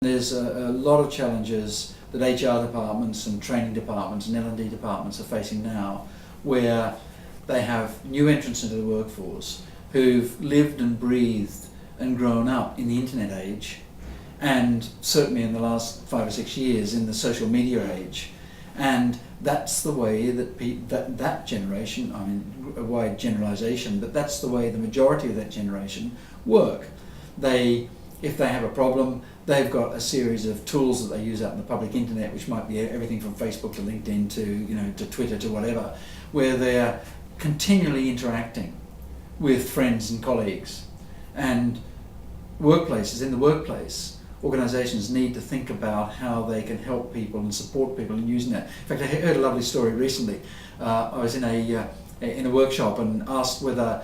There's a lot of challenges that HR departments and training departments and L&D departments are facing now, where they have new entrants into the workforce who've lived and breathed and grown up in the internet age, and certainly in the last 5 or 6 years in the social media age. And that's the way that that generation, I mean, a wide generalisation, but that's the way the majority of that generation work. If they have a problem, they've got a series of tools that they use out in the public internet, which might be everything from Facebook to LinkedIn to Twitter to whatever, where they're continually interacting with friends and colleagues. And workplaces, in the workplace, organisations need to think about how they can help people and support people in using that. In fact, I heard a lovely story recently. I was in a workshop and asked whether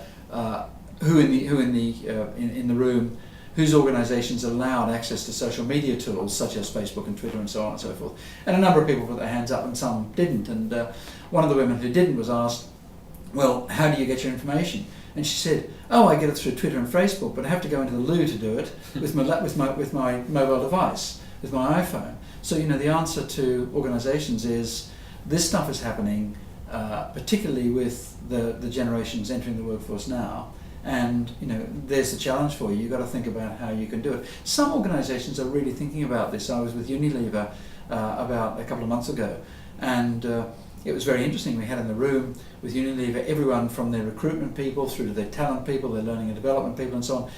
who in the room, whose organisations allowed access to social media tools such as Facebook and Twitter and so on and so forth. And a number of people put their hands up and some didn't. And one of the women who didn't was asked, well, how do you get your information? And she said, oh, I get it through Twitter and Facebook, but I have to go into the loo to do it with my mobile device, with my iPhone. So, the answer to organisations is this stuff is happening, particularly with the generations entering the workforce now. And there's the challenge for you. You've got to think about how you can do it. Some organisations are really thinking about this. I was with Unilever about a couple of months ago, and it was very interesting. We had in the room with Unilever everyone from their recruitment people through to their talent people, their learning and development people and so on,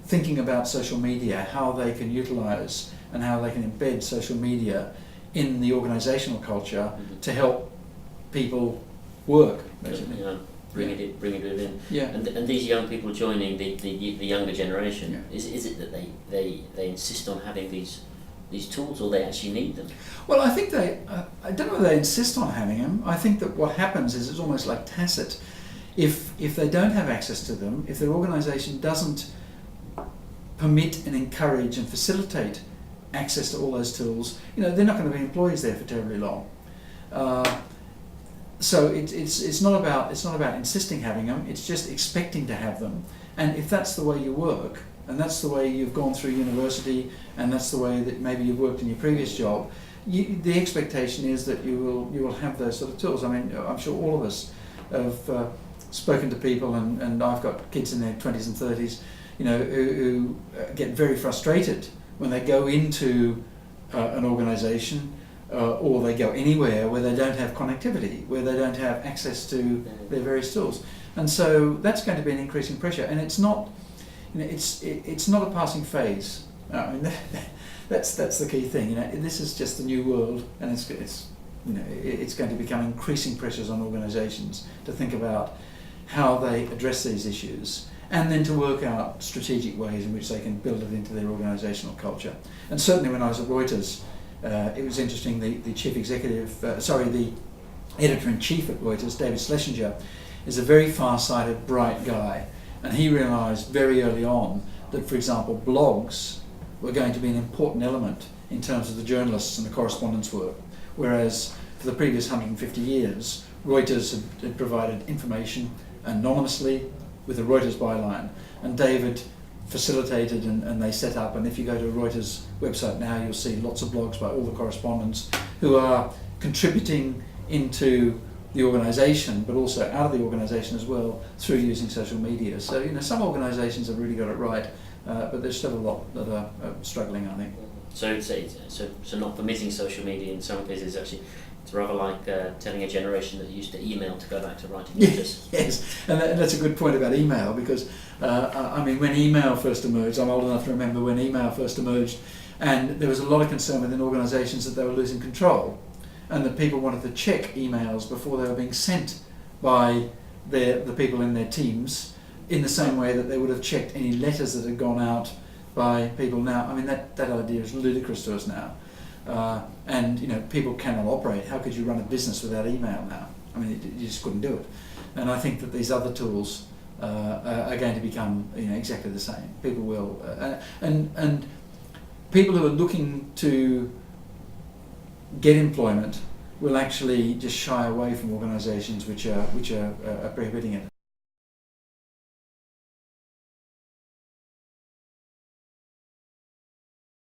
thinking about social media, how they can utilise and how they can embed social media in the organisational culture to help people work, basically. Yeah. Bring it in. Yeah. And these young people joining the younger generation, yeah. Is it that they insist on having these tools, or they actually need them? Well, I think I don't know whether they insist on having them. I think that what happens is it's almost like tacit. If they don't have access to them, if their organisation doesn't permit and encourage and facilitate access to all those tools, they're not going to be employees there for terribly long. So it's not about insisting having them. It's just expecting to have them. And if that's the way you work, and that's the way you've gone through university, and that's the way that maybe you've worked in your previous job, the expectation is that you will have those sort of tools. I mean, I'm sure all of us have spoken to people, and I've got kids in their 20s and 30s, who get very frustrated when they go into an organisation or they go anywhere where they don't have connectivity, where they don't have access to their various tools. And so that's going to be an increasing pressure, and it's not a passing phase. I mean, that's the key thing. This is just the new world, and it's going to become increasing pressures on organisations to think about how they address these issues, and then to work out strategic ways in which they can build it into their organisational culture. And certainly when I was at Reuters, it was interesting. The editor-in-chief at Reuters, David Schlesinger, is a very far-sighted, bright guy, and he realised very early on that, for example, blogs were going to be an important element in terms of the journalists and the correspondence work, whereas for the previous 150 years, Reuters had provided information anonymously with a Reuters byline, and David facilitated and they set up, and if you go to a Reuters website now, you'll see lots of blogs by all the correspondents who are contributing into the organisation, but also out of the organisation as well through using social media. So some organisations have really got it right, but there's still a lot that are struggling, I think. So not permitting social media in some cases actually. It's rather like telling a generation that used to email to go back to writing letters. Yes, and that's a good point about email, because when email first emerged, I'm old enough to remember when email first emerged, and there was a lot of concern within organisations that they were losing control, and that people wanted to check emails before they were being sent by the people in their teams, in the same way that they would have checked any letters that had gone out by people now. I mean, that idea is ludicrous to us now. And people cannot operate. How could you run a business without email now? I mean, you just couldn't do it. And I think that these other tools are going to become exactly the same. People will, and people who are looking to get employment will actually just shy away from organisations which are prohibiting it.